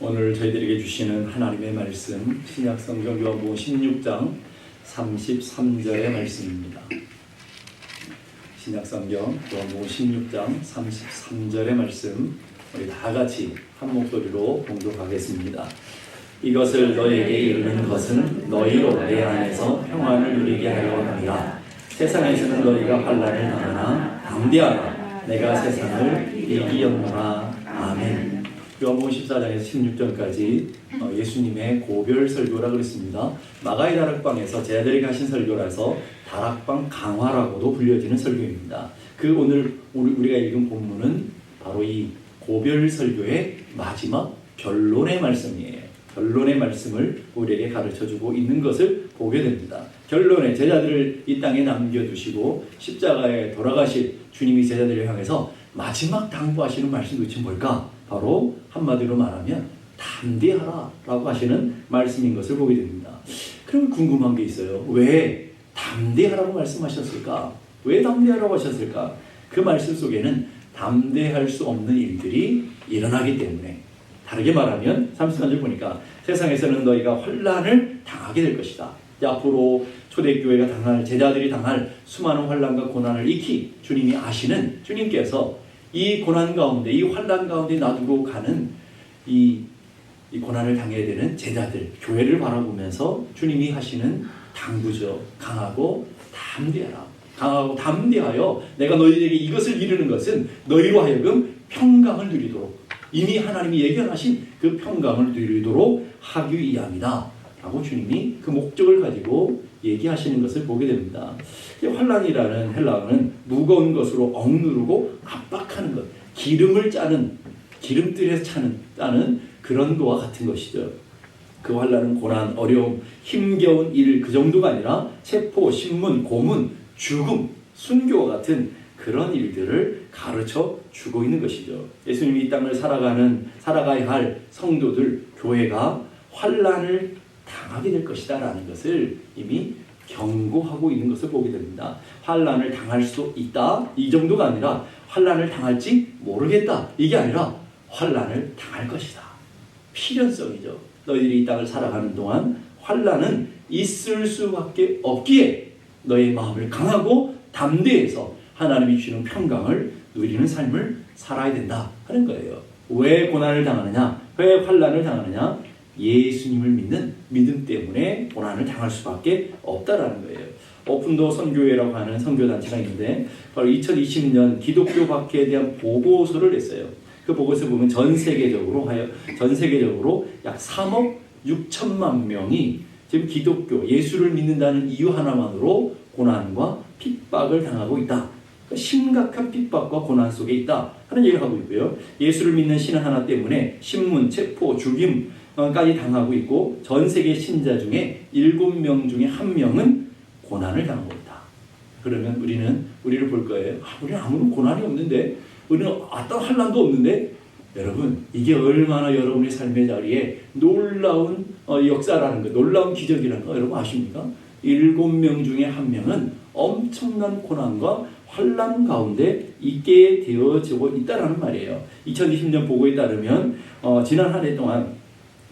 오늘 저희들에게 주시는 하나님의 말씀 신약성경 요한복음 16장 33절의 말씀입니다. 신약성경 요한복음 16장 33절의 말씀 우리 다 같이 한 목소리로 봉독하겠습니다. 이것을 너에게 이르는 것은 너희로 내 안에서 평안을 누리게 하려 함이라. 세상에서는 너희가 환난을 당하나 담대하라. 내가 세상을 이기었노라. 아멘. 요한복음 14장에서 16절까지 예수님의 고별 설교라 그랬습니다. 마가의 다락방에서 제자들에게 하신 설교라서 다락방 강화라고도 불려지는 설교입니다. 그 오늘 우리가 읽은 본문은 바로 이 고별 설교의 마지막 결론의 말씀이에요. 결론의 말씀을 우리에게 가르쳐주고 있는 것을 보게 됩니다. 결론에 제자들을 이 땅에 남겨두시고 십자가에 돌아가실 주님이 제자들을 향해서 마지막 당부하시는 말씀이 도대체 뭘까? 바로 한마디로 말하면 담대하라 라고 하시는 말씀인 것을 보게 됩니다. 그럼 궁금한 게 있어요. 왜 담대하라고 말씀하셨을까? 왜 담대하라고 하셨을까? 그 말씀 속에는 담대할 수 없는 일들이 일어나기 때문에, 다르게 말하면 33절 보니까 세상에서는 너희가 환난을 당하게 될 것이다. 앞으로 초대교회가 당할, 제자들이 당할 수많은 환난과 고난을 익히 주님이 아시는 주님께서 이 고난 가운데, 이 환난 가운데 놔두고 가는 이 고난을 당해야 되는 제자들, 교회를 바라보면서 주님이 하시는 당부죠. 강하고 담대하라. 강하고 담대하여 내가 너희에게 이것을 이루는 것은 너희로 하여금 평강을 누리도록, 이미 하나님이 예견하신 그 평강을 누리도록 하기 위함이다 라고 주님이 그 목적을 가지고 얘기하시는 것을 보게 됩니다. 환난이라는 헬라어는 무거운 것으로 억누르고 압박하는 것, 기름을 짜는, 기름뜰에서 짜는 그런 거와 같은 것이죠. 그 환난은 고난, 어려움, 힘겨운 일, 그 정도가 아니라 체포, 신문, 고문, 죽음, 순교와 같은 그런 일들을 가르쳐 주고 있는 것이죠. 예수님이 이 땅을 살아가야 할 성도들, 교회가 환난을 당하게 될 것이다 라는 것을 이미 경고하고 있는 것을 보게 됩니다. 환난을 당할 수 있다, 이 정도가 아니라 환난을 당할지 모르겠다, 이게 아니라 환난을 당할 것이다. 필연성이죠. 너희들이 이 땅을 살아가는 동안 환난은 있을 수밖에 없기에 너의 마음을 강하고 담대해서 하나님이 주시는 평강을 누리는 삶을 살아야 된다 하는 거예요. 왜 고난을 당하느냐? 왜 환난을 당하느냐? 예수님을 믿는 믿음 때문에 고난을 당할 수밖에 없다라는 거예요. 오픈도 선교회라고 하는 선교단체가 있는데 바로 2020년 기독교 박해에 대한 보고서를 냈어요. 그 보고서 보면 전 세계적으로 약 3억 6천만 명이 지금 기독교, 예수를 믿는다는 이유 하나만으로 고난과 핍박을 당하고 있다. 심각한 핍박과 고난 속에 있다 하는 얘기를 하고 있고요. 예수를 믿는 신앙 하나 때문에 신문, 체포, 죽임까지 당하고 있고, 전 세계 신자 중에 7명 중에 1명은 고난을 당하고 있다. 그러면 우리를 볼 거예요. 우리는 아무런 고난이 없는데, 우리는 어떤 환난도 없는데. 여러분, 이게 얼마나 여러분의 삶의 자리에 놀라운 역사라는 거, 놀라운 기적이라는 거 여러분 아십니까? 7명 중에 1명은 엄청난 고난과 환난 가운데 있게 되어지고 있다는 말이에요. 2020년 보고에 따르면 지난 한 해 동안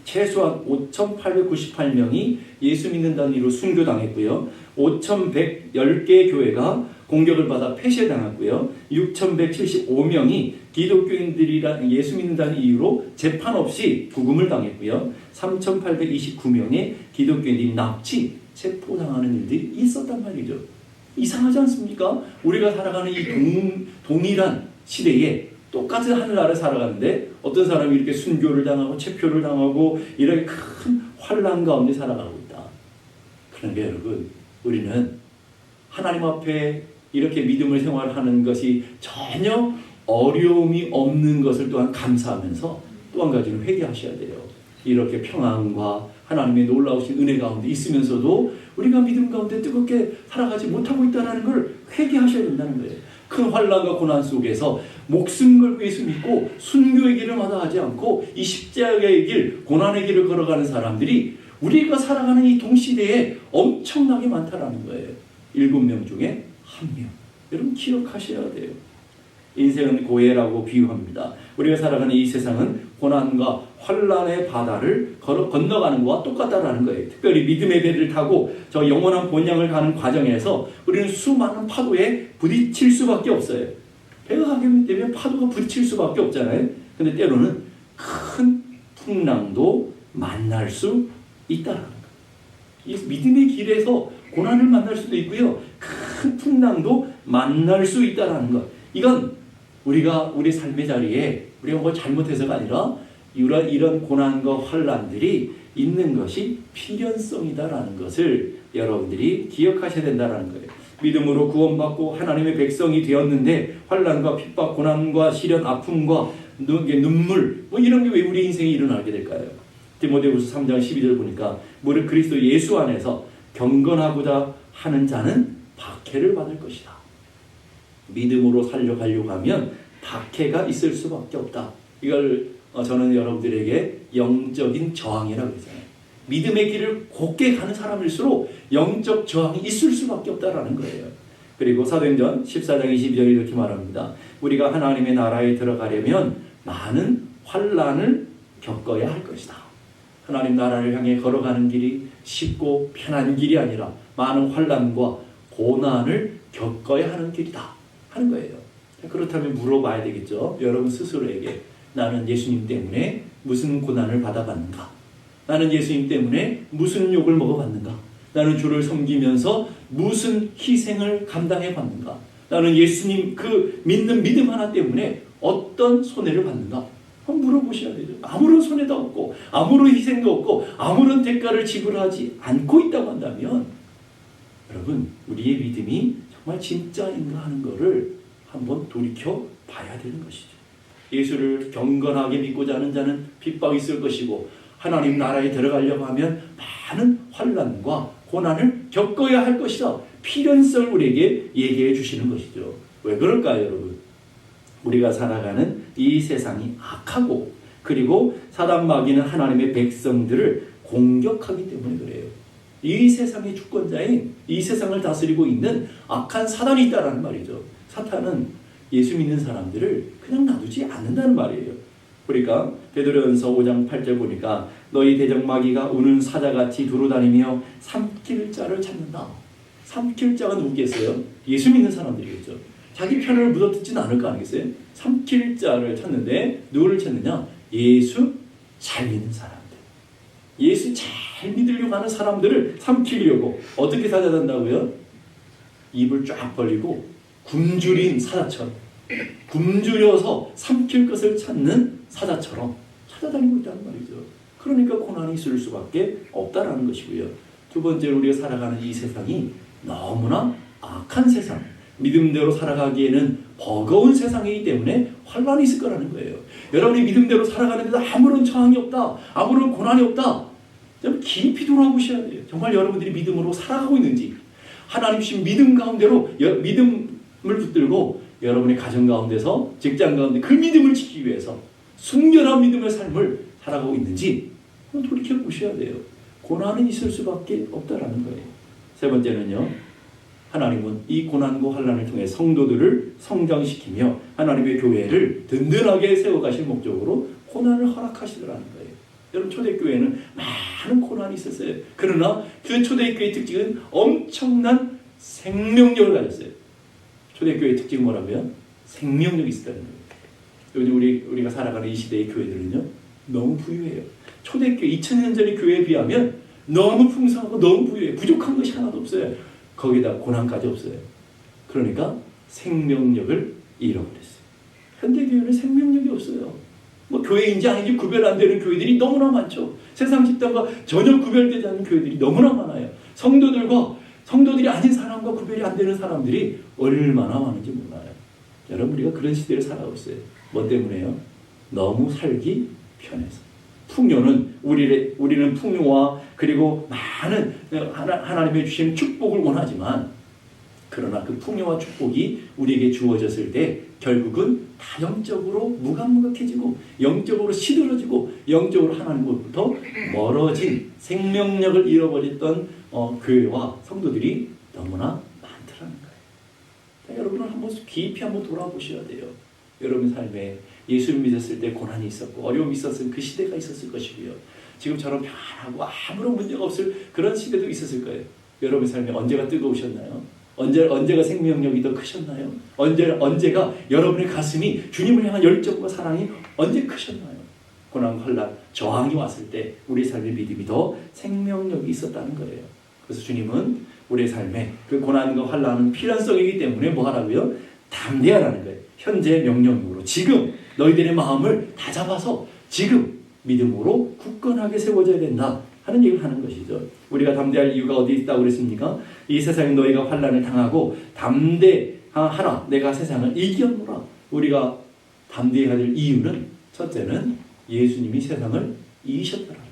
최소한 5,898명이 예수 믿는다는 이유로 순교당했고요. 5,110개 교회가 공격을 받아 폐쇄당했고요. 6,175명이 기독교인들이란 예수 믿는다는 이유로 재판 없이 구금을 당했고요. 3,829명의 기독교인들이 납치, 체포당하는 일들이 있었단 말이죠. 이상하지 않습니까? 우리가 살아가는 이 동일한 시대에 똑같은 하늘나라를 살아가는데 어떤 사람이 이렇게 순교를 당하고 체포를 당하고 이렇게 큰 환난 가운데 살아가고 있다. 그런데 여러분, 우리는 하나님 앞에 이렇게 믿음을 생활하는 것이 전혀 어려움이 없는 것을 또한 감사하면서 또 한 가지는 회개하셔야 돼요. 이렇게 평안과 하나님의 놀라우신 은혜 가운데 있으면서도 우리가 믿음 가운데 뜨겁게 살아가지 못하고 있다는 걸 회개하셔야 된다는 거예요. 큰 환난과 고난 속에서 목숨 걸고 예수 믿고 순교의 길을 마다하지 않고 이 십자가의 길, 고난의 길을 걸어가는 사람들이 우리가 살아가는 이 동시대에 엄청나게 많다라는 거예요. 7명 중에 1명. 여러분 기억하셔야 돼요. 인생은 고해라고 비유합니다. 우리가 살아가는 이 세상은 고난과 환난의 바다를 건너가는 것과 똑같다라는 거예요. 특별히 믿음의 배를 타고 저 영원한 본향을 가는 과정에서 우리는 수많은 파도에 부딪힐 수밖에 없어요. 배가 가기 때문에 파도가 부딪힐 수밖에 없잖아요. 근데 때로는 큰 풍랑도 만날 수 있다라는 거예요. 이 믿음의 길에서 고난을 만날 수도 있고요. 큰 풍랑도 만날 수 있다라는 것. 이건 우리가 우리 삶의 자리에 우리가 뭘 잘못해서가 아니라 이런 고난과 환난들이 있는 것이 필연성이다라는 것을 여러분들이 기억하셔야 된다는 거예요. 믿음으로 구원받고 하나님의 백성이 되었는데 환난과 핍박, 고난과 시련, 아픔과 눈물 이런 게 왜 우리 인생에 일어나게 될까요? 디모데후서 3장 12절 보니까 무릇 그리스도 예수 안에서 경건하고자 하는 자는 박해를 받을 것이다. 믿음으로 살려가려고 하면 박해가 있을 수밖에 없다. 이걸 저는 여러분들에게 영적인 저항이라고 그러잖아요. 믿음의 길을 곧게 가는 사람일수록 영적 저항이 있을 수밖에 없다라는 거예요. 그리고 사도행전 14장 22절에 이렇게 말합니다. 우리가 하나님의 나라에 들어가려면 많은 환난을 겪어야 할 것이다. 하나님 나라를 향해 걸어가는 길이 쉽고 편한 길이 아니라 많은 환난과 고난을 겪어야 하는 길이다 하는 거예요. 그렇다면 물어봐야 되겠죠. 여러분 스스로에게 나는 예수님 때문에 무슨 고난을 받아봤는가? 나는 예수님 때문에 무슨 욕을 먹어봤는가? 나는 주를 섬기면서 무슨 희생을 감당해봤는가? 나는 예수님 그 믿는 믿음 하나 때문에 어떤 손해를 받는가? 한번 물어보셔야 되죠. 아무런 손해도 없고 아무런 희생도 없고 아무런 대가를 지불하지 않고 있다고 한다면 여러분 우리의 믿음이 정말 진짜인가 하는 것을 한번 돌이켜 봐야 되는 것이죠. 예수를 경건하게 믿고자 하는 자는 핍박이 있을 것이고 하나님 나라에 들어가려고 하면 많은 환난과 고난을 겪어야 할 것이다. 필연성을 우리에게 얘기해 주시는 것이죠. 왜 그럴까요, 여러분? 우리가 살아가는 이 세상이 악하고 그리고 사단 마귀는 하나님의 백성들을 공격하기 때문에 그래요. 이 세상의 주권자인 이 세상을 다스리고 있는 악한 사단이 있다라는 말이죠. 사탄은 예수 믿는 사람들을 그냥 놔두지 않는다는 말이에요. 그러니까 베드로전서 5장 8절 보니까 너희 대적 마귀가 우는 사자같이 두루다니며 삼킬 자를 찾는다. 삼킬 자가 누구겠어요? 예수 믿는 사람들이겠죠. 자기 편을 묻어뜯지는 않을 거 아니겠어요? 삼킬 자를 찾는데 누구를 찾느냐? 예수 잘 믿는 사람들. 예수 잘 믿으려고 하는 사람들을 삼키려고 어떻게 찾아간다고요? 입을 쫙 벌리고 굶주린 사자처럼 굶주려서 삼킬 것을 찾는 사자처럼 찾아다니고 있다는 말이죠. 그러니까 고난이 있을 수밖에 없다라는 것이고요. 두 번째로 우리가 살아가는 이 세상이 너무나 악한 세상, 믿음대로 살아가기에는 버거운 세상이기 때문에 환난이 있을 거라는 거예요. 여러분이 믿음대로 살아가는데도 아무런 저항이 없다, 아무런 고난이 없다. 좀 깊이 돌아보셔야 돼요. 정말 여러분들이 믿음으로 살아가고 있는지, 하나님 주신 믿음 가운데로 믿음을 붙들고 여러분의 가정 가운데서, 직장 가운데 그 믿음을 지키기 위해서 순결한 믿음의 삶을 살아가고 있는지 돌이켜 보셔야 돼요. 고난은 있을 수밖에 없다라는 거예요. 세 번째는요, 하나님은 이 고난과 환난을 통해 성도들을 성장시키며 하나님의 교회를 든든하게 세워가실 목적으로 고난을 허락하시더라는 거예요. 여러분 초대교회는 많은 고난이 있었어요. 그러나 그 초대교회의 특징은 엄청난 생명력을 가졌어요. 초대교회의 특징은 뭐라고요? 생명력이 있었다는 거예요. 요즘 우리가 살아가는 이 시대의 교회들은요, 너무 부유해요. 초대교회 2000년 전의 교회에 비하면 너무 풍성하고 너무 부유해요. 부족한 것이 하나도 없어요. 거기다 고난까지 없어요. 그러니까 생명력을 잃어버렸어요. 현대교회는 생명력이 없어요. 뭐 교회인지 아닌지 구별 안 되는 교회들이 너무나 많죠. 세상 집단과 전혀 구별되지 않는 교회들이 너무나 많아요. 성도들이 아닌 사람과 구별이 안 되는 사람들이 얼마나 많은지 몰라요. 여러분, 우리가 그런 시대를 살아가고 있어요. 뭐 때문에요? 너무 살기 편해서. 풍요는 우리는 풍요와 그리고 많은 하나님의 주신 축복을 원하지만, 그러나 그 풍요와 축복이 우리에게 주어졌을 때 결국은 다 영적으로 무감각해지고 영적으로 시들어지고 영적으로 하나님으로부터 멀어진 생명력을 잃어버렸던 교회와 성도들이 너무나 많더라는 거예요. 여러분은 한번 깊이 한번 돌아보셔야 돼요. 여러분 삶에 예수를 믿었을 때 고난이 있었고 어려움이 있었을 그 시대가 있었을 것이고요. 지금처럼 편하고 아무런 문제가 없을 그런 시대도 있었을 거예요. 여러분 삶에 언제가 뜨거우셨나요? 언제가 생명력이 더 크셨나요? 언제가 여러분의 가슴이 주님을 향한 열정과 사랑이 언제 크셨나요? 고난과 환난, 저항이 왔을 때 우리 삶의 믿음이 더 생명력이 있었다는 거예요. 그래서 주님은 우리의 삶에 그 고난과 환난은 필연성이기 때문에 뭐 하라고요? 담대하라는 거예요. 현재 명령으로 지금 너희들의 마음을 다잡아서 지금 믿음으로 굳건하게 세워져야 된다 하는 얘기를 하는 것이죠. 우리가 담대할 이유가 어디 있다고 그랬습니까? 이 세상에 너희가 환난을 당하고 담대하라. 내가 세상을 이기었노라. 우리가 담대해야 될 이유는 첫째는 예수님이 세상을 이기셨다는 거예요.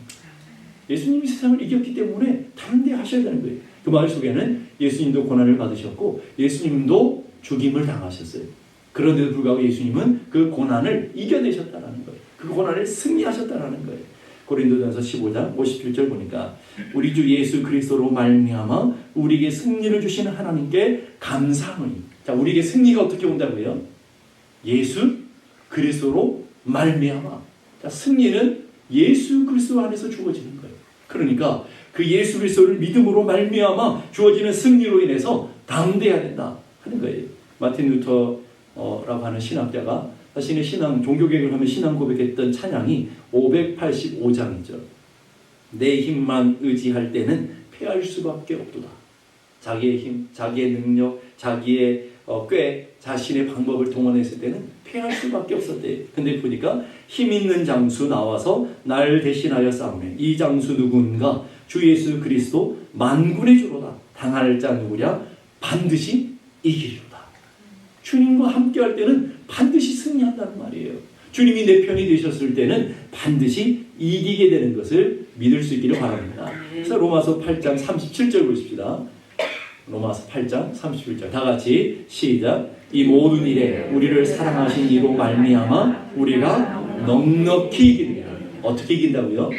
예수님이 세상을 이겼기 때문에 담대하셔야 되는 거예요. 그 말 속에는 예수님도 고난을 받으셨고 예수님도 죽임을 당하셨어요. 그런데도 불구하고 예수님은 그 고난을 이겨내셨다는 거예요. 그 고난을 승리하셨다는 거예요. 고린도전서 15장 57절 보니까 우리 주 예수 그리스도로 말미암아 우리에게 승리를 주시는 하나님께 감사하노니. 자, 우리에게 승리가 어떻게 온다고요? 예수 그리스도로 말미암아. 자, 승리는 예수 그리스도 안에서 주어지는 거예요. 그러니까 그 예수 그리스도를 믿음으로 말미암아 주어지는 승리로 인해서 담대해야 된다 하는 거예요. 마틴 루터라고 하는 신학자가 자신의 신앙, 종교개혁을 하며 신앙 고백했던 찬양이 585장이죠. 내 힘만 의지할 때는 패할 수밖에 없도다. 자기의 힘, 자기의 능력, 자기의 꾀, 자신의 방법을 동원했을 때는 패할 수밖에 없었대. 근데 보니까 힘 있는 장수 나와서 날 대신하여 싸우네. 이 장수 누군가? 주 예수 그리스도 만군의 주로다. 당할 자 누구냐? 반드시 이기리로다. 주님과 함께할 때는 반드시 승리한다는 말이에요. 주님이 내 편이 되셨을 때는 반드시 이기게 되는 것을 믿을 수 있기를 바랍니다. 그래서 로마서 8장 37절 보십시다. 로마서 8장 37절 다 같이 시작. 이 모든 일에 우리를 사랑하신 이로 말미암아 우리가 넉넉히 이깁니다. 어떻게 이긴다고요?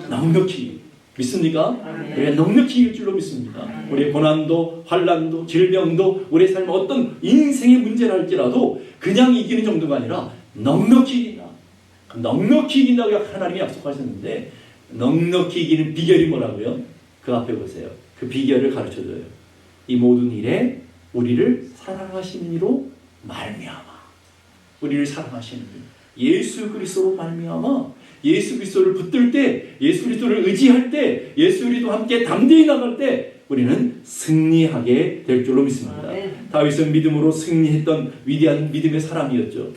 넉넉히. 믿습니까? 우리가 넉넉히 이길 줄로 믿습니다. 우리의 고난도 환난도 질병도 우리의 삶에 어떤 인생의 문제라 할지라도 그냥 이기는 정도가 아니라 넉넉히 이긴다. 넉넉히 이긴다고 하나님이 약속하셨는데 넉넉히 이기는 비결이 뭐라고요? 그 앞에 보세요. 그 비결을 가르쳐줘요. 이 모든 일에 우리를 사랑하시는 이로 말미암아. 우리를 사랑하시는 일. 예수 그리스도로 말미암아. 예수 그리스도를 붙들 때, 예수 그리스도를 의지할 때, 예수 그리스도와 함께 담대히 나갈 때 우리는 승리하게 될 줄로 믿습니다. 다윗은 믿음으로 승리했던 위대한 믿음의 사람이었죠.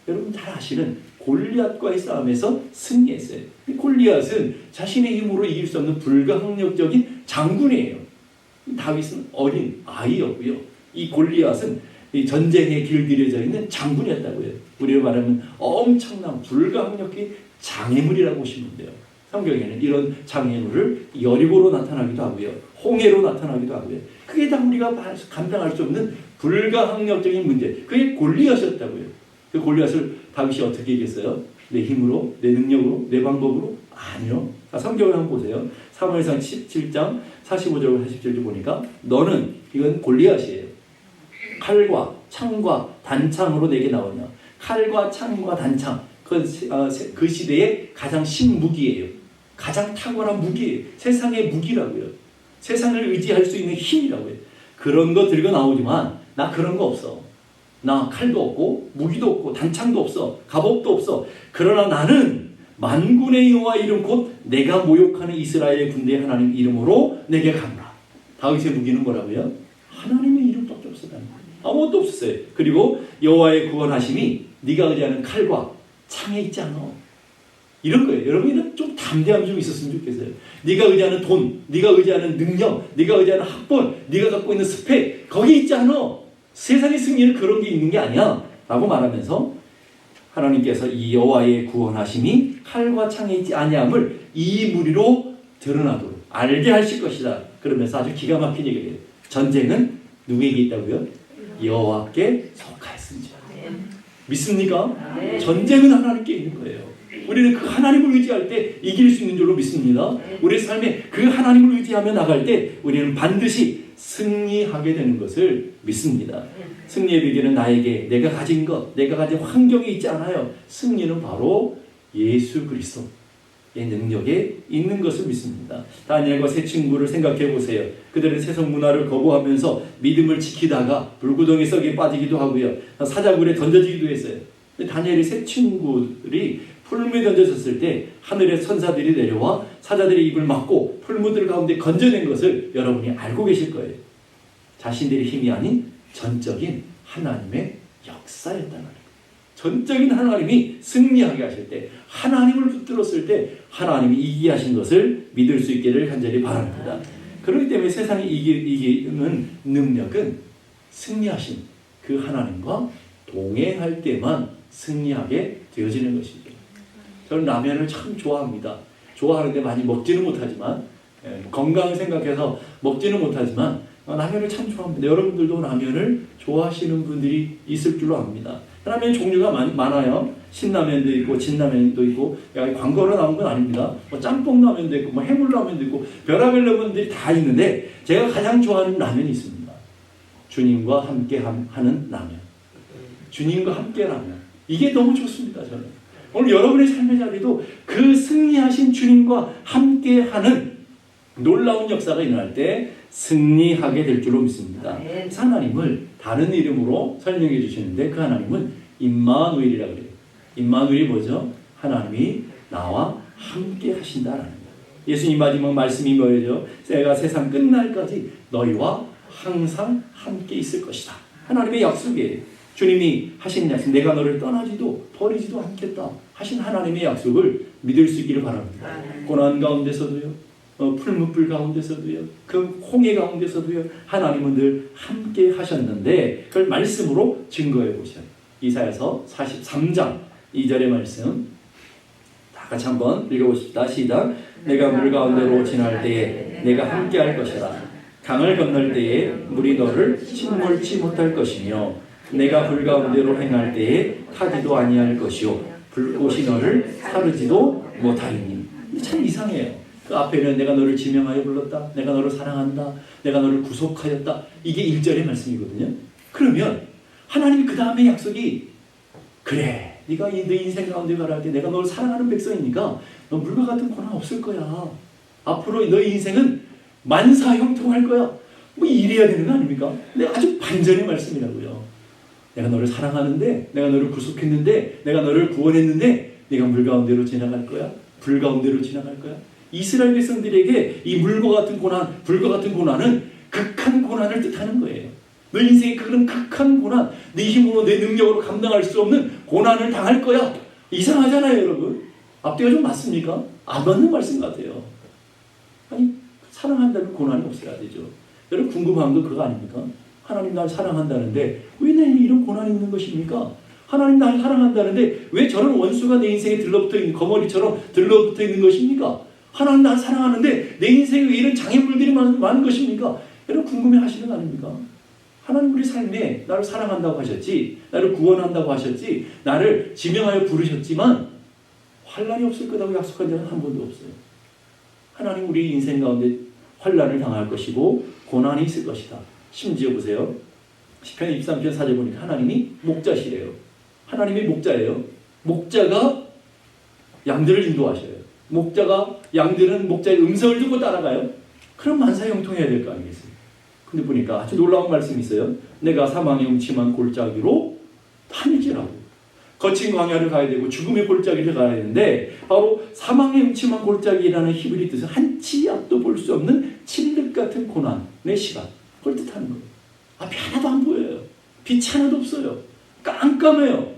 여러분 잘 아시는 골리앗과의 싸움에서 승리했어요. 골리앗은 자신의 힘으로 이길 수 없는 불가항력적인 장군이에요. 다윗은 어린 아이였고요. 이 골리앗은 이 전쟁에 길들여져 있는 장군이었다고요. 우리로 말하면 엄청난 불가항력의 장애물이라고 보시면 돼요. 성경에는 이런 장애물을 여리고로 나타나기도 하고요. 홍해로 나타나기도 하고요. 그게 다 우리가 감당할 수 없는 불가항력적인 문제. 그게 골리앗이었다고요. 그 골리앗을 다윗이 어떻게 이겼어요? 내 힘으로? 내 능력으로? 내 방법으로? 아니요. 성경을 한번 보세요. 사무엘상 17장 45절과 47절 보니까 너는, 이건 골리앗이에요. 칼과 창과 단창으로 내게 나오냐. 칼과 창과 단창. 그 시대의 가장 신무기예요. 가장 탁월한 무기예요. 세상의 무기라고요. 세상을 의지할 수 있는 힘이라고요. 그런 거 들고 나오지만 나 그런 거 없어. 나 칼도 없고 무기도 없고 단창도 없어. 갑옷도 없어. 그러나 나는 만군의 여호와 이름 곧 내가 모욕하는 이스라엘의 군대의 하나님 이름으로 내게 가노라. 다윗의 무기는 뭐라고요? 하나님의 이름밖에 없었다는 거예요. 아무것도 없었어요. 그리고 여호와의 구원하심이 네가 의지하는 칼과 창에 있지 않아. 이런 거예요. 여러분은 좀 담대함이 좀 있었으면 좋겠어요. 네가 의지하는 돈, 네가 의지하는 능력, 네가 의지하는 학벌, 네가 갖고 있는 스펙, 거기 있지 않아. 세상의 승리는 그런 게 있는 게 아니야. 라고 말하면서 하나님께서 이 여호와의 구원하심이 칼과 창에 있지 아니함을 이 무리로 드러나도록 알게 하실 것이다. 그러면서 아주 기가 막힌 얘기를 해요. 전쟁은 누구에게 있다고요? 여호와께 속하였습니다. 믿습니까? 네. 전쟁은 하나님께 있는 거예요. 우리는 그 하나님을 의지할 때 이길 수 있는 줄로 믿습니다. 우리의 삶에 그 하나님을 의지하며 나갈 때 우리는 반드시 승리하게 되는 것을 믿습니다. 승리의 비결은 나에게 내가 가진 것, 내가 가진 환경이 있지 않아요. 승리는 바로 예수 그리스도의 능력에 있는 것을 믿습니다. 다니엘과 세 친구를 생각해 보세요. 그들은 세상 문화를 거부하면서 믿음을 지키다가 불구덩이 썩에 빠지기도 하고요. 사자굴에 던져지기도 했어요. 다니엘의 세 친구들이 풀무에 던져졌을 때 하늘의 천사들이 내려와 사자들의 입을 막고 풀무들 가운데 건져낸 것을 여러분이 알고 계실 거예요. 자신들의 힘이 아닌 전적인 하나님의 역사였다는 거예요. 전적인 하나님이 승리하게 하실 때, 하나님을 붙들었을 때 하나님이 이기게 하신 것을 믿을 수 있기를 간절히 바랍니다. 그렇기 때문에 세상이 이기는 능력은 승리하신 그 하나님과 동행할 때만 승리하게 되어지는 것입니다. 저는 라면을 참 좋아합니다. 좋아하는데 많이 먹지는 못하지만, 건강을 생각해서 먹지는 못하지만 라면을 참 좋아합니다. 여러분들도 라면을 좋아하시는 분들이 있을 줄로 압니다. 라면 종류가 많아요. 신라면도 있고 진라면도 있고, 광고로 나온 건 아닙니다. 짬뽕 라면도 있고 해물 라면도 있고 별의별 라면들이 다 있는데 제가 가장 좋아하는 라면이 있습니다. 주님과 함께 하는 라면. 주님과 함께 라면. 이게 너무 좋습니다. 저는 오늘 여러분의 삶의 자리도 그 승리하신 주님과 함께 하는 놀라운 역사가 일어날 때 승리하게 될 줄로 믿습니다. 하나님을 다른 이름으로 설명해 주시는데 그 하나님은 임마누엘이라고 그래요. 임마누엘이 뭐죠? 하나님이 나와 함께 하신다라는 거예요. 예수님 마지막 말씀이 뭐예요? 내가 세상 끝날까지 너희와 항상 함께 있을 것이다. 하나님의 약속이에요. 주님이 하신 약속, 내가 너를 떠나지도 버리지도 않겠다 하신 하나님의 약속을 믿을 수 있기를 바랍니다. 고난 가운데서도요, 풀무불 가운데서도요, 그 홍해 가운데서도요, 하나님은 늘 함께 하셨는데 그걸 말씀으로 증거해 보셔요. 이사야서 43장 2절의 말씀 다 같이 한번 읽어보십시다. 시작. 내가 물 가운데로 지날 때에 내가 함께 할 것이라. 강을 건널 때에 물이 너를 침몰치 못할 것이며 내가 불 가운데로 행할 때에 타지도 아니할 것이요 불꽃이 너를 사르지도 못하리니. 참 이상해요. 그 앞에는 내가 너를 지명하여 불렀다, 내가 너를 사랑한다, 내가 너를 구속하였다, 이게 1절의 말씀이거든요. 그러면 하나님이 그 다음에 약속이, 그래 네가 내 인생 가운데 가라 때 내가 너를 사랑하는 백성이니까 너 물과 같은 고난 없을 거야. 앞으로 너의 인생은 만사형통할 거야. 뭐 이래야 되는 거 아닙니까? 근데 아주 반전의 말씀이라고요. 내가 너를 사랑하는데, 내가 너를 구속했는데, 내가 너를 구원했는데 네가 물 가운데로 지나갈 거야. 불 가운데로 지나갈 거야. 이스라엘 백성들에게 이 물과 같은 고난, 불과 같은 고난은 극한 고난을 뜻하는 거예요. 너 인생의 그런 극한 고난, 네 힘으로 내 능력으로 감당할 수 없는 고난을 당할 거야. 이상하잖아요, 여러분. 앞뒤가 좀 맞습니까? 안 맞는 말씀 같아요. 아니, 사랑한다면 고난이 없어야 되죠. 여러분 궁금한 거 그거 아닙니까? 하나님 날 사랑한다는데 왜 내게 이런 고난이 있는 것입니까? 하나님 날 사랑한다는데 왜 저런 원수가 내 인생에 들러붙어 있는, 거머리처럼 들러붙어 있는 것입니까? 하나님 날 사랑하는데 내 인생에 왜 이런 장애물들이 많은 것입니까? 여러분 궁금해 하시는 거 아닙니까? 하나님 우리 삶에 나를 사랑한다고 하셨지, 나를 구원한다고 하셨지, 나를 지명하여 부르셨지만 환난이 없을 거라고 약속한 적은 한 번도 없어요. 하나님 우리 인생 가운데 환난을 당할 것이고 고난이 있을 것이다. 심지어 보세요. 시편 23편 4절 보니까 하나님이 목자시래요. 하나님이 목자예요. 목자가 양들을 인도하셔요. 목자가, 양들은 목자의 음성을 듣고 따라가요. 그럼 만사형통해야 될 거 아니겠어요? 근데 보니까 아주 놀라운 말씀이 있어요. 내가 사망의 음침한 골짜기로 다닐지라고. 거친 광야를 가야 되고 죽음의 골짜기를 가야 되는데 바로 사망의 음침한 골짜기라는 히브리 뜻은 한치 앞도 볼 수 없는 칠흑 같은 고난의 시간, 그걸 뜻하는 거예요. 앞이 하나도 안 보여요. 빛이 하나도 없어요. 깜깜해요.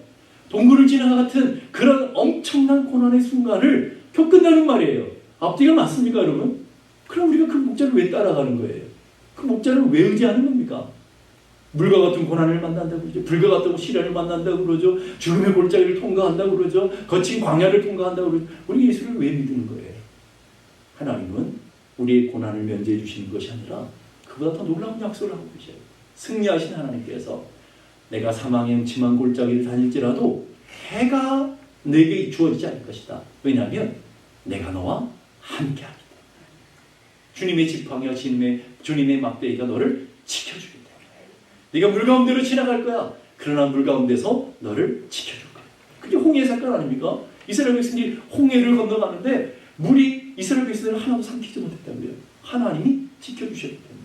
동굴을 지나가 같은 그런 엄청난 고난의 순간을 겪는다는 말이에요. 앞뒤가 맞습니까, 여러분? 그럼 우리가 그 목자를 왜 따라가는 거예요? 그 목자를 왜 의지하는 겁니까? 물과 같은 고난을 만난다고 그러죠. 불과 같은 시련을 만난다고 그러죠. 죽음의 골짜기를 통과한다고 그러죠. 거친 광야를 통과한다고 그러죠. 우리 예수를 왜 믿는 거예요? 하나님은 우리의 고난을 면제해 주시는 것이 아니라 그보다 더 놀라운 약속을 하고 계셔요. 승리하신 하나님께서 내가 사망의 음침한 골짜기를 다닐지라도 해가 내게 주어지지 않을 것이다. 왜냐하면 내가 너와 함께하기 때문에. 주님의 지팡이와 주님의 막대기가 너를 지켜주기 때문에. 네가 물 가운데로 지나갈 거야. 그러나 물 가운데서 너를 지켜줄 거야. 그게 홍해 사건 아닙니까? 이스라엘 백성들이 홍해를 건너가는데 물이 이스라엘 백성들을 하나도 삼키지 못했다고요. 하나님이 지켜주셨기 때문에.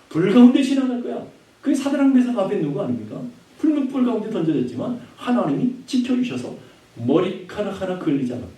불 가운데 지나갈 거야. 그게 사드락 메삭 아벳느고 아닙니까? 붉은 불 가운데 던져졌지만 하나님이 지켜주셔서 머리카락 하나 걸리지 않았다.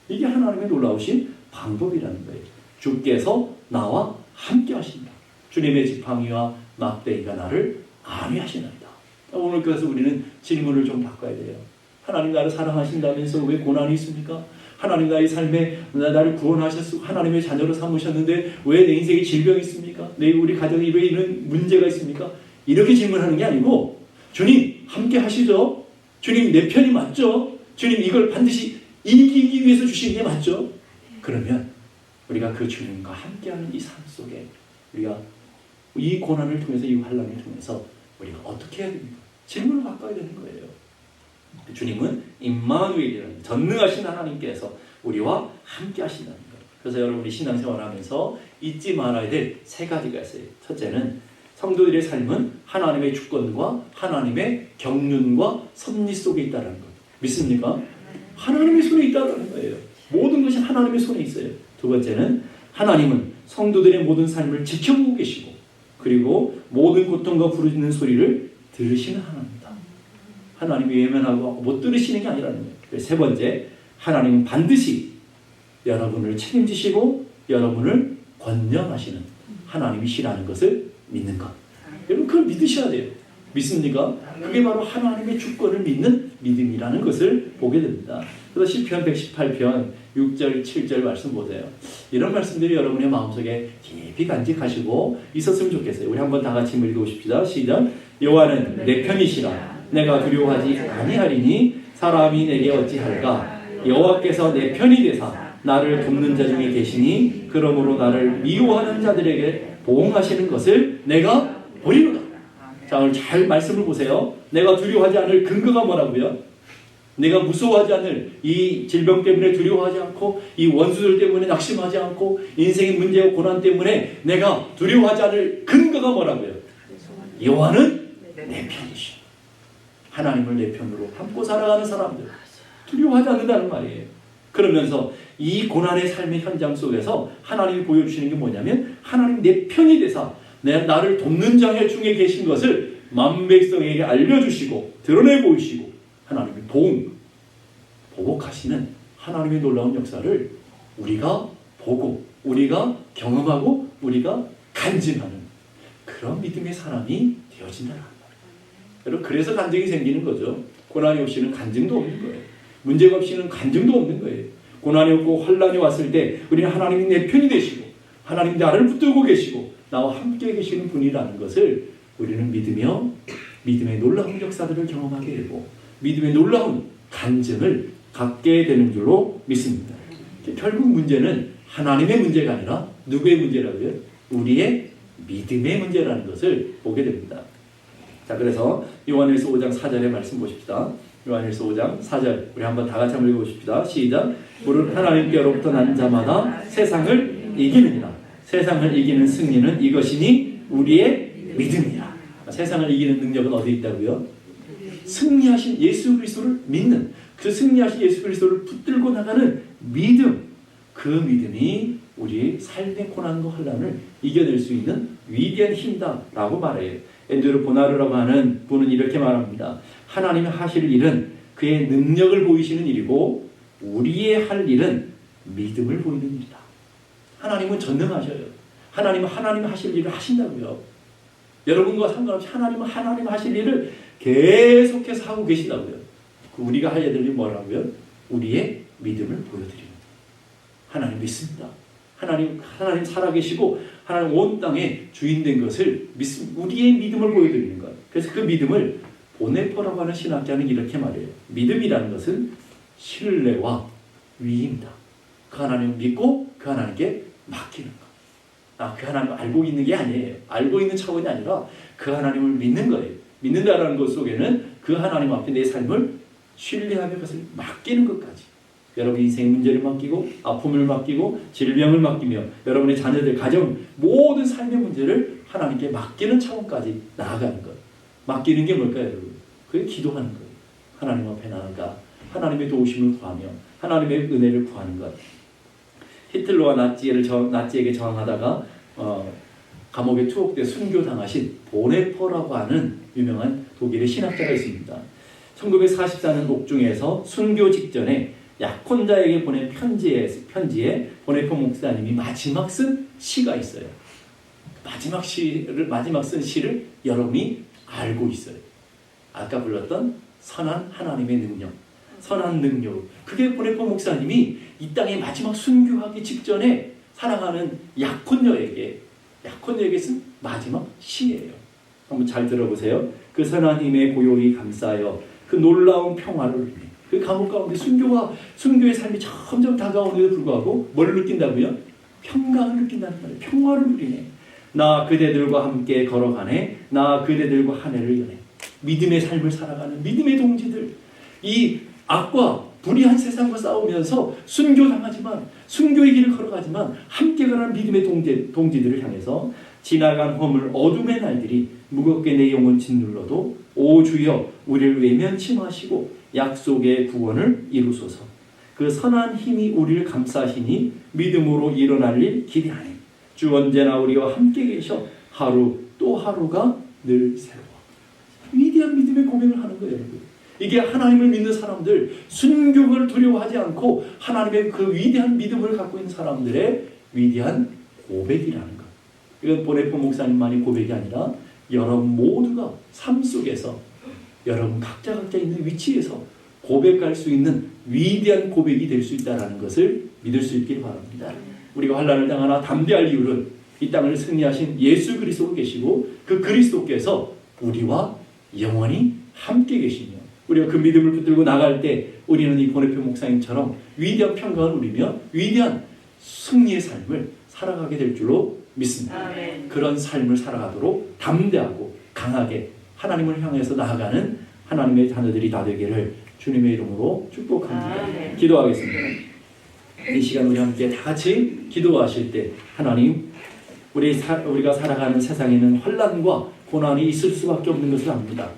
이게 하나님의 놀라우신 방법이라는 거예요. 주께서 나와 함께 하신다. 주님의 지팡이와 막대기가 나를 안위하시나이다. 오늘 그래서 우리는 질문을 좀 바꿔야 돼요. 하나님 나를 사랑하신다면서 왜 고난이 있습니까? 하나님 나의 삶에 나를 구원하셨고 하나님의 자녀로 삼으셨는데 왜 내 인생에 질병이 있습니까? 우리 가정에 왜 이런 문제가 있습니까? 이렇게 질문하는 게 아니고 주님 함께 하시죠? 주님 내 편이 맞죠? 주님 이걸 반드시 이기기 위해서 주신 게 맞죠? 그러면 우리가 그 주님과 함께하는 이 삶 속에 우리가 이 고난을 통해서 이 환난을 통해서 우리가 어떻게 해야 됩니까? 질문을 바꿔야 되는 거예요. 주님은 임마누엘이라는 전능하신 하나님께서 우리와 함께 하신다는 거예요. 그래서 여러분이 신앙생활하면서 잊지 말아야 될 세 가지가 있어요. 첫째는 성도들의 삶은 하나님의 주권과 하나님의 경륜과 섭리 속에 있다는 것. 믿습니까? 하나님의 손에 있다는 거예요. 모든 것이 하나님의 손에 있어요. 두 번째는 하나님은 성도들의 모든 삶을 지켜보고 계시고 그리고 모든 고통과 부르짖는 소리를 들으시는 하나님이다. 하나님이 외면하고 못 들으시는 게 아니라는 거예요. 세 번째, 하나님은 반드시 여러분을 책임지시고 여러분을 권념하시는 하나님이시라는 것을 믿는 것. 여러분 그걸 믿으셔야 돼요. 믿습니까? 그게 바로 하나님의 주권을 믿는 믿음이라는 것을 보게 됩니다. 그래서 시편 118편 6절 7절 말씀 보세요. 이런 말씀들이 여러분의 마음속에 깊이 간직하시고 있었으면 좋겠어요. 우리 한번 다 같이 읽어보십시다. 시작. 여호와는 내 편이시라. 내가 두려워하지 아니하리니 사람이 내게 어찌할까. 여호와께서 내 편이 되사 나를 돕는 자 중에 계시니 그러므로 나를 미워하는 자들에게 보응하시는 것을 내가 보리로다. 자, 오늘 잘 말씀을 보세요. 내가 두려워하지 않을 근거가 뭐라고요? 내가 무서워하지 않을 이 질병 때문에 두려워하지 않고 이 원수들 때문에 낙심하지 않고 인생의 문제와 고난 때문에 내가 두려워하지 않을 근거가 뭐라고요? 여호와는 내 편이시오. 하나님을 내 편으로 함고 살아가는 사람들 두려워하지 않는다는 말이에요. 그러면서 이 고난의 삶의 현장 속에서 하나님이 보여주시는 게 뭐냐면 하나님 내 편이 되사 나를 돕는 자 중에 계신 것을 만백성에게 알려주시고 드러내 보이시고 하나님이 보복하시는 하나님의 놀라운 역사를 우리가 보고 우리가 경험하고 우리가 간증하는 그런 믿음의 사람이 되어진다는 거예요. 여러분 그래서 간증이 생기는 거죠. 고난이 없이는 간증도 없는 거예요. 문제가 없이는 간증도 없는 거예요. 고난이 없고 환난이 왔을 때 우리는 하나님이 내 편이 되시고 하나님 나를 붙들고 계시고 나와 함께 계시는 분이라는 것을 우리는 믿으며 믿음의 놀라운 역사들을 경험하게 되고 믿음의 놀라운 간증을 갖게 되는 줄로 믿습니다. 결국 문제는 하나님의 문제가 아니라 누구의 문제라고요? 우리의 믿음의 문제라는 것을 보게 됩니다. 자, 그래서 요한일서 5장 4절의 말씀 보십시다. 요한일서 5장 4절 우리 한번 다 같이 한번 읽어보십시다. 시작. 무릇 하나님께로부터 난 자마다 세상을 이기느니라. 세상을 이기는 승리는 이것이니 우리의 믿음이라. 세상을 이기는 능력은 어디 있다고요? 승리하신 예수 그리스도를 믿는 그 승리하신 예수 그리스도를 붙들고 나가는 믿음. 그 믿음이 우리의 삶의 고난과 환난을 이겨낼 수 있는 위대한 힘이다라고 말해요. 앤드류 보나르라고 하는 분은 이렇게 말합니다. 하나님이 하실 일은 그의 능력을 보이시는 일이고 우리의 할 일은 믿음을 보이는 일이다. 하나님은 전능하셔요. 하나님은 하나님 하실 일을 하신다고요. 여러분과 상관없이 하나님은 하나님 하실 일을 계속해서 하고 계신다고요. 우리가 해야 될 일이 뭐라고요? 우리의 믿음을 보여드리는 하나님 믿습니다. 하나님 살아계시고 하나님 온 땅의 주인 된 것을 우리의 믿음을 보여드리는 것. 그래서 그 믿음을 보네포라고 하는 신학자는 이렇게 말해요. 믿음이라는 것은 신뢰와 위입니다. 그 하나님을 믿고 그 하나님께 맡기는 것. 그 하나님을 알고 있는 게 아니에요. 알고 있는 차원이 아니라 그 하나님을 믿는 거예요. 믿는다라는 것 속에는 그 하나님 앞에 내 삶을 신뢰하며 그것을 맡기는 것까지. 여러분 인생의 문제를 맡기고 아픔을 맡기고 질병을 맡기며 여러분의 자녀들 가정 모든 삶의 문제를 하나님께 맡기는 차원까지 나아가는 것. 맡기는 게 뭘까요, 여러분? 그게 기도하는 거예요. 하나님 앞에 나아가 하나님의 도우심을 구하며 하나님의 은혜를 구하는 것. 히틀러와 나치에게 저항하다가 감옥에 투옥돼 순교당하신 보네퍼라고 하는 유명한 독일의 신학자가 있습니다. 1944년 옥중에서 순교 직전에 약혼자에게 보낸 편지에 보네퍼 목사님이 마지막 쓴 시가 있어요. 마지막 쓴 시를 여러분이 알고 있어요. 아까 불렀던 선한 하나님의 능력, 선한 능력. 그게 보네퍼 목사님이 이 땅에 마지막 순교하기 직전에 사랑하는 약혼녀에게 쓴 마지막 시예요. 한번 잘 들어보세요. 그 선한 힘에 고요히 감싸여 그 놀라운 평화를 누리네. 그 감옥 가운데 순교의 삶이 점점 다가오는데도 불구하고 뭘 느낀다고요? 평강을 느낀다는 말이에요. 평화를 누리네. 나 그대들과 함께 걸어가네. 나 그대들과 한 해를 여네. 믿음의 삶을 살아가는 믿음의 동지들. 이 악과 불의한 세상과 싸우면서 순교당하지만 순교의 길을 걸어가지만 함께 가는 믿음의 동지들을 향해서 지나간 허물 어둠의 날들이 무겁게 내 영혼 짓눌러도 오 주여 우리를 외면치 마시고 약속의 구원을 이루소서. 그 선한 힘이 우리를 감싸시니 믿음으로 일어날 일 기대하네. 주 언제나 우리와 함께 계셔 하루 또 하루가 늘 새로워. 위대한 믿음의 고백을 하는 거예요, 여러분. 이게 하나님을 믿는 사람들, 순교를 두려워하지 않고 하나님의 그 위대한 믿음을 갖고 있는 사람들의 위대한 고백이라는 것. 이건 보네퍼 목사님만이 고백이 아니라 여러분 모두가 삶 속에서 여러분 각자 있는 위치에서 고백할 수 있는 위대한 고백이 될 수 있다는 것을 믿을 수 있길 바랍니다. 우리가 환난을 당하나 담대할 이유는 이 땅을 승리하신 예수 그리스도 계시고 그 그리스도께서 우리와 영원히 함께 계시며 우리가 그 믿음을 붙들고 나갈 때 우리는 이 보네퍼 목사님처럼 위대한 평강을 누리며 위대한 승리의 삶을 살아가게 될 줄로 믿습니다. 아멘. 그런 삶을 살아가도록 담대하고 강하게 하나님을 향해서 나아가는 하나님의 자녀들이 다 되기를 주님의 이름으로 축복합니다. 아멘. 기도하겠습니다. 이 시간 우리 함께 다 같이 기도하실 때 하나님 우리가 살아가는 세상에는 환난과 고난이 있을 수밖에 없는 것을 압니다.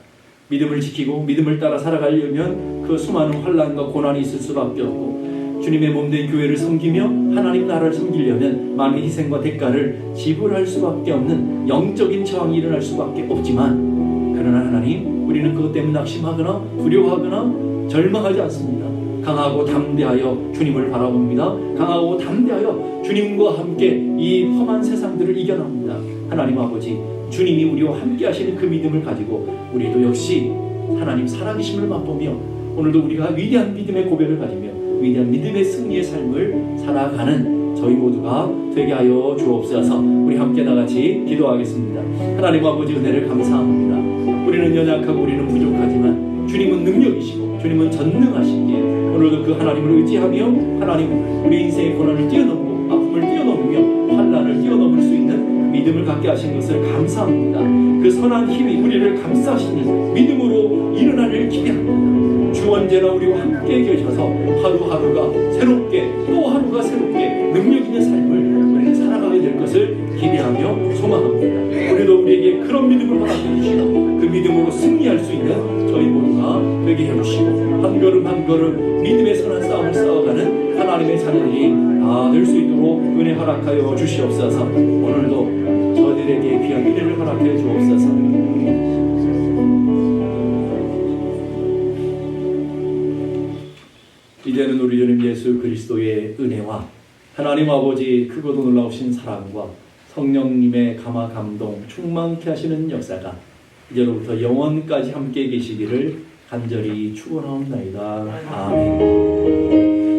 믿음을 지키고 믿음을 따라 살아가려면 그 수많은 환난과 고난이 있을 수밖에 없고 주님의 몸된 교회를 섬기며 하나님 나라를 섬기려면 많은 희생과 대가를 지불할 수밖에 없는 영적인 저항이 일어날 수밖에 없지만 그러나 하나님 우리는 그것 때문에 낙심하거나 두려워하거나 절망하지 않습니다. 강하고 담대하여 주님을 바라봅니다. 강하고 담대하여 주님과 함께 이 험한 세상들을 이겨납니다. 하나님 아버지 주님이 우리와 함께 하시는 그 믿음을 가지고 우리도 역시 하나님 살아계심을 맛보며 오늘도 우리가 위대한 믿음의 고백을 가지며 위대한 믿음의 승리의 삶을 살아가는 저희 모두가 되게 하여 주옵소서. 우리 함께 나같이 기도하겠습니다. 하나님 아버지 은혜를 감사합니다. 우리는 연약하고 우리는 부족하지만 주님은 능력이시고 주님은 전능하시기에 오늘도 그 하나님을 의지하며 하나님 우리 인생의 고난을 뛰어넘고 아픔을 뛰어넘으며 환난을 뛰어넘을 수 있는 믿음을 갖게 하신 것을 감사합니다. 그 선한 힘이 우리를 감싸시니 믿음으로 일어날 일 기대합니다. 주 언제나 우리와 함께 계셔서 하루하루가 새롭게 또 하루가 새롭게 능력 있는 삶을 우리는 살아가게 될 것을 기대하며 소망합니다. 우리도 우리에게 그런 믿음을 허락해 주시고 그 믿음으로 승리할 수 있는 저희 모두가 되게 해주시고 한 걸음 한 걸음 믿음의 선한 싸움을 싸워가는 하나님의 자녀들이 다 될 수 있도록 은혜 허락하여 주시옵소서. 오늘도 저들에게 귀한 은혜를 허락해 주옵소서. 이제는 우리 주님 예수 그리스도의 은혜와 하나님 아버지 크고도 놀라우신 사랑과 성령님의 감화 감동 충만케 하시는 역사가 이제로부터 영원까지 함께 계시기를 간절히 축원하옵나이다. 아멘.